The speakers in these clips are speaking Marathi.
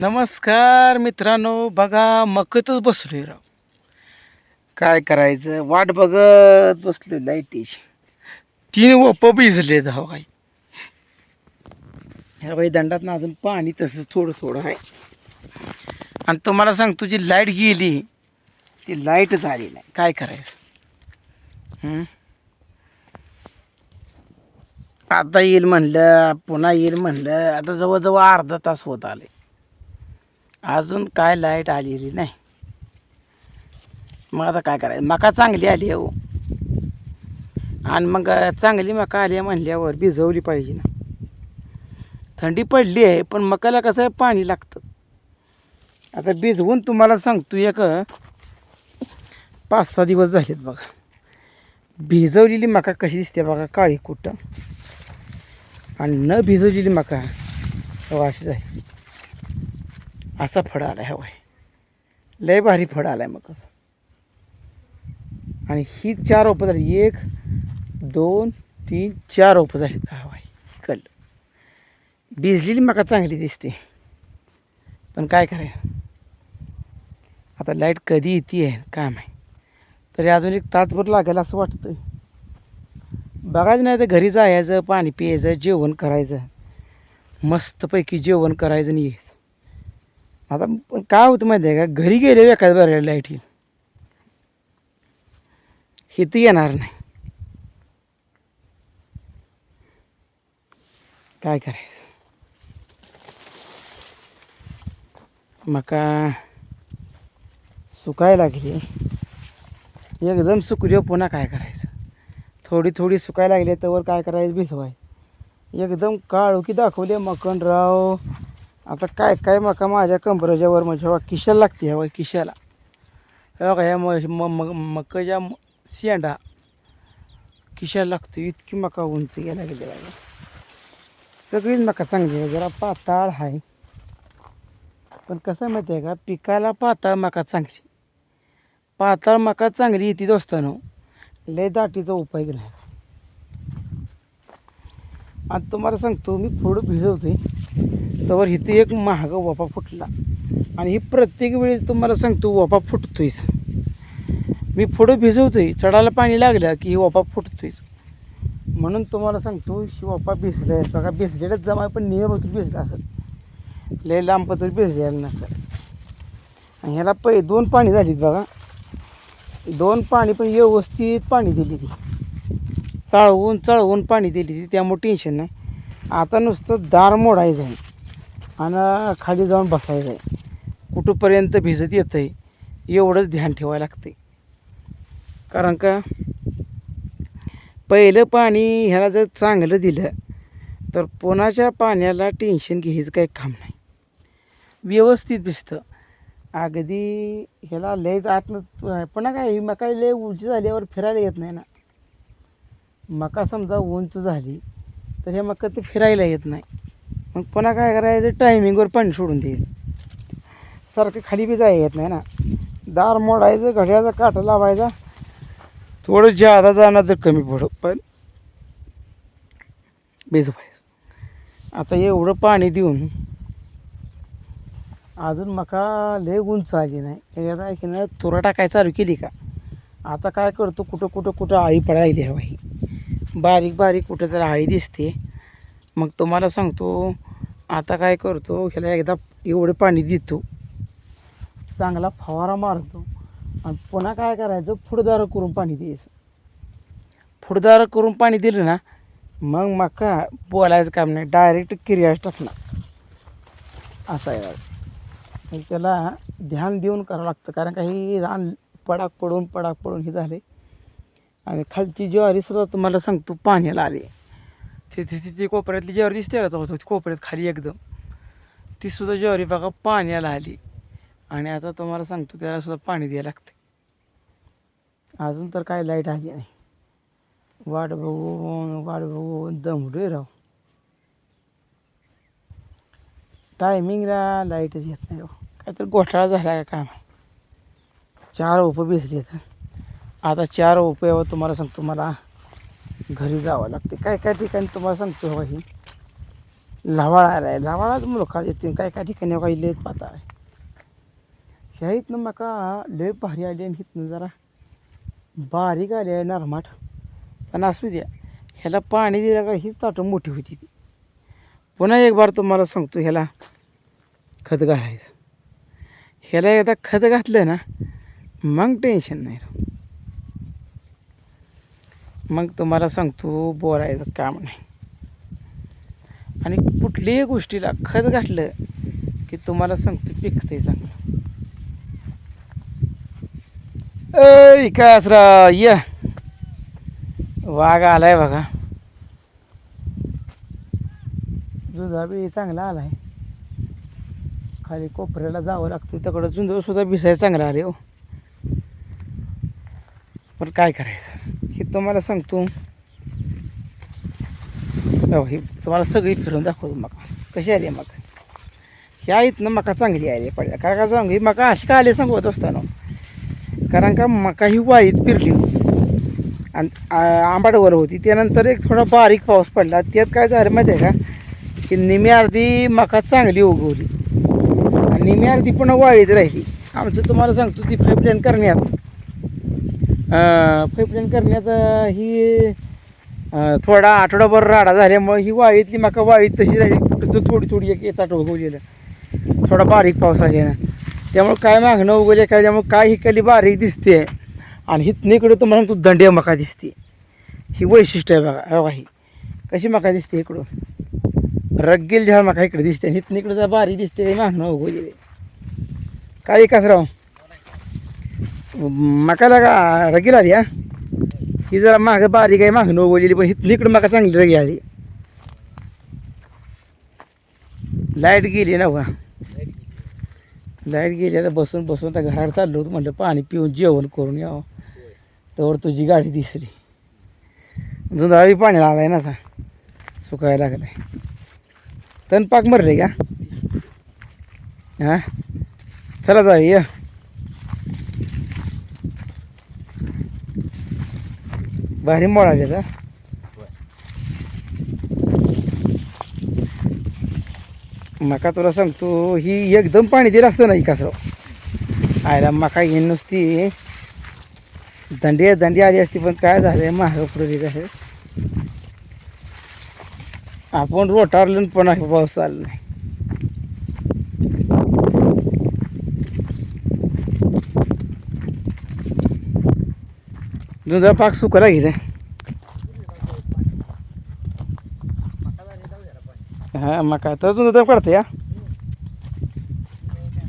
नमस्कार मित्रांनो, बघा मकतच बसलोय राव. काय करायचं, वाट बघत बसलोय लाईटीची. 3 भिजले धाव काही. ह्या बाई दंडात अजून पाणी तसंच थोडं थोडं आहे. आणि तुम्हाला सांगतो, जी लाईट गेली ती लाईटच आली नाही. काय करायचं? आता येईल म्हणलं, पुन्हा येईल म्हणलं, आता जवळजवळ अर्धा तास होत आले, अजून काय लाईट आलेली नाही. मग आता काय करायचं? मका चांगली आली हो, आणि मग चांगली मका आली म्हणल्यावर भिजवली पाहिजे ना. थंडी पडली आहे, पण मकाला कसं आहे, पाणी लागतं. आता भिजवून तुम्हाला सांगतो, एक 5-6 दिवस झालेत बघा. भिजवलेली मका कशी दिसते बघा, काळी कुठं. आणि न भिजवलेली मका अशीच आहे. असा फळ आला आहे, हवाय लय भारी फळ आला आहे मग. आणि ही 4 रोपं झाली, 1 2 3 4 रोपं झाली. हवाय कल भिजलेली मका चांगली दिसते, पण काय करायचं आता. लाईट कधी येते आहे काम आहे, तरी अजून 1 तासभर लागेल असं वाटतं. बघायचं नाही तर घरी जायचं, पाणी प्यायचं, जेवण करायचं, मस्तपैकी जेवण करायचं आणि यायचं. आता पण काय होतं माहिती आहे का, घरी गेले एखाद्या बरं लाईट येईल, हे तर येणार नाही. काय करायचं? मका सुकायला लागली, एकदम सुकली. पुन्हा काय करायचं? थोडी थोडी सुकायला लागली तर काय करायचं, भिजवाय. एकदम काळोखी दाखवले मकन राव. आता काय काय मका माझ्या कंबराच्या वर म्हणजे हवा किशाला लागते, हवा किशाला. हे बघा, ह्या मकाच्या शेंडा किशाला लागतो, इतकी मका उंच गेला गेली बघा. सगळीच मका चांगली आहे, जरा पाताळ आहे. पण कसं माहिती आहे का, पिकाला पाताळ मका चांगली. पाताळ मका चांगली येते दोस्तानो, लय दाटीचा उपाय केला. आणि तुम्हाला सांगतो, मी थोडं भिजवतोय तर इथे एक महाग वाफा फुटला. आणि ही प्रत्येक वेळेस तुम्हाला सांगतो वाफा फुटतोयच. मी पुढं भिजवतोय, चढायला पाणी लागलं की ही वाफा फुटतोयच. म्हणून तुम्हाला सांगतो, ही वाफा भिजल्या बघा. भिजलेलंच जमा, पण नियमित भिजला असेल, लय लांब तर भिजलेलं नसेल. आणि ह्याला 2 पाणी झालीत बघा. 2 पाणी पण व्यवस्थित पाणी दिली ती, चाळवून चाळवून पाणी दिली ती, त्यामुळे टेन्शन नाही. आता नुसतं दार मोडायचं आहे आणि खाली जाऊन बसायचं आहे. कुठंपर्यंत भिजत येतं आहे एवढंच ध्यान ठेवायला लागतं. कारण का, पहिलं पाणी ह्याला जर चांगलं दिलं तर पुन्हाच्या पाण्याला टेन्शन घ्यायचं काही काम नाही, व्यवस्थित भिजतं. अगदी ह्याला लयच आतनं पुन्हा काय, मका लय उंची झाल्यावर फिरायला येत नाही ना. मका समजा उंच झाली तर हे मका ते फिरायला येत नाही. मग पुन्हा काय करायचं, टायमिंगवर पाणी सोडून द्यायचं. सारखं खाली बी जायला येत नाही ना. दार मोडायचं, घड्याळाचा काटा लावायचा, थोडं जादा जाणार तर कमी पडो, पण भिजवायचं. आता एवढं पाणी देऊन अजून मका लय उंच आली नाही. एकदा ऐकणार तुरा टाकायला चालू केली का, आता काय करतो, कुठं कुठं कुठं आळी पडायली हवा. ही बारीक बारीक कुठं तर आळी दिसते. मग तुम्हाला सांगतो, आता काय करतो, ह्याला एकदा एवढं पाणी देतो, चांगला फवारा मारतो, आणि पुन्हा काय करायचं, फुडदार करून पाणी द्यायचं. फुडदार करून पाणी दिलं ना, मग मका बोलायचं काम नाही, डायरेक्ट किर्यास टाकणार. असं आहे. मग त्याला ध्यान देऊन करावं लागतं, कारण काही रान पडाक पडून हे झाले. आणि खालची ज्वारीसुद्धा तुम्हाला सांगतो पाण्याला आली. ती कोपऱ्यातली ज्वारी दिसते का, कोपऱ्यात खाली एकदम, तीसुद्धा ज्वारी बघा पाण्याला आली. आणि आता तुम्हाला सांगतो, त्यालासुद्धा पाणी द्यायला लागते. अजून तर काय लाईट आली नाही, वाट बघून दमलोय राव. टायमिंगला लाईटच येत नाही. काहीतरी घोटाळा झाला का काय माहिती. 4 रोपं भिजली तर आता 4 रोप्यावर तुम्हाला सांगतो मला घरी जावं लागते. काय काय ठिकाणी तुम्हाला सांगतो, ही लावाळा आलाय. लावाळाच मुलगा येते काय काय ठिकाणी काही लेत पाहता आहे. ह्या इथनं मका लय भारी आली आणि इथनं जरा बारीक आली आहे नरमाट. पण असू द्या, ह्याला पाणी दिलं का हीच ताटं मोठी होती ती. पुन्हा एक बार तुम्हाला सांगतो, ह्याला खत घालायचं. ह्याला एकदा खत घातलं ना मग टेन्शन नाही. मग तुम्हाला सांगतो बोलायचं काम नाही. आणि कुठल्याही गोष्टीला खत घातलं की तुम्हाला सांगतो पिकतंय चांगलं. काय असरा या वाघ आलाय बघा. जुंदा बी चांगला आलाय. खाली कोपऱ्याला जावं लागतं, तिकडं जुंद सुद्धा भिसायला चांगला आले हो. पण काय करायचं हे तुम्हाला सांगतो. हे तुम्हाला सगळी फिरून दाखवतो मका कशी आली. मका ह्या इथनं मका चांगली आली पडल्या. काय का चांगली मका अशी का आली सांगत असताना, कारण का मका ही वाईत फिरली आणि आंबाडवर होती. त्यानंतर एक थोडा बारीक पाऊस पडला. त्यात काय झालं माहिती आहे का, की निमी अर्धी मका चांगली उगवली आणि निमी अर्धी पुन्हा वाळीत राहिली. आमचं तुम्हाला सांगतो ती पाईपलाईन करण्यात ही थोडा आठवडाभर राडा झाल्यामुळे ही वाळीतली मका वाळीत तशी राहिली. कुठं थोडी थोडी एक येतात उगवलेलं, थोडा बारीक पाऊस आलेला. त्यामुळे काय मागणं उगवले काय, त्यामुळे काय ही कली बारीक दिसते. आणि हिथनं इकडं तुम्हाला तू दंडिया मका दिसते. ही वैशिष्ट्य आहे बघा. बघा ही कशी मका दिसते इकडून रग्गेल झाड मका इकडे दिसते. आणि हिथनं इकडं जर बारीक दिसते मागणं उगवलेले. काय कसराव मकाला का रगेल आली हा. ही जरा मागं बारीक आहे मागणं उगवलेली, पण हिथनं इकडं मका चांगली रगी आली. लाईट गेली ना बघा. लाईट गेली. आता बसून बसून तर घरात चाललो होतो, म्हटलं पाणी पिऊन जेवण करून यावं. तर तुझी गाडी दिसली. जुंदाळी पाणी आलाय ना आता सुकायला लागलं आहे. तणपाक मरले का हां. चला जाऊया. भारी मोडाले तर मका तुला सांगतो ही एकदम पाणी दिलं असतं नाही कसं आयला मका घेऊन नुसती दंडी आली असती. पण काय झालं महाग पुढे कसं आपण रोटारलं पण आहे पाऊस चालला नाही. तुझा पाक सुकायला गेला. हां मका तर तुझं तर पडतं या.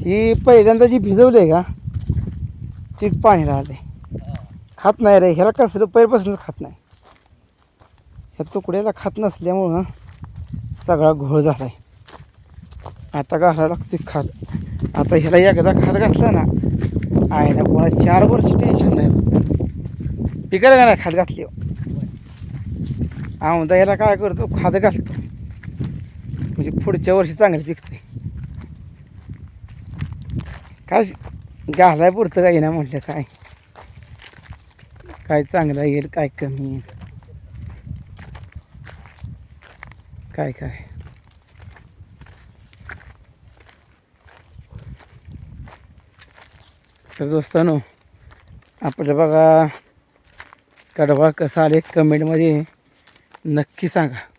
ही पहिल्यांदा जी भिजवली का तीच पाणी राहते. खात नाही रे ह्याला कसं पहिल्यापासूनच खात नाही. ह्या तुकड्याला खात नसल्यामुळं सगळा घोळ झाला आहे. आता घालायला लागते खात. आता ह्याला एकदा खात घातला ना आयला कोणा 4 वर्ष टेन्शन नाही. पिकायला का नाही खात घातली. आमदा ह्याला काय करतो खात घालतो म्हणजे पुढच्या वर्षी चांगलं पिकते. काय घालाय पुरतं काही ना म्हटलं काय काय चांगलं येईल काय कमी येईल काय काय. तर दोस्तांनो आपलं बघा कडवा कसा आले कमेंटमध्ये नक्की सांगा.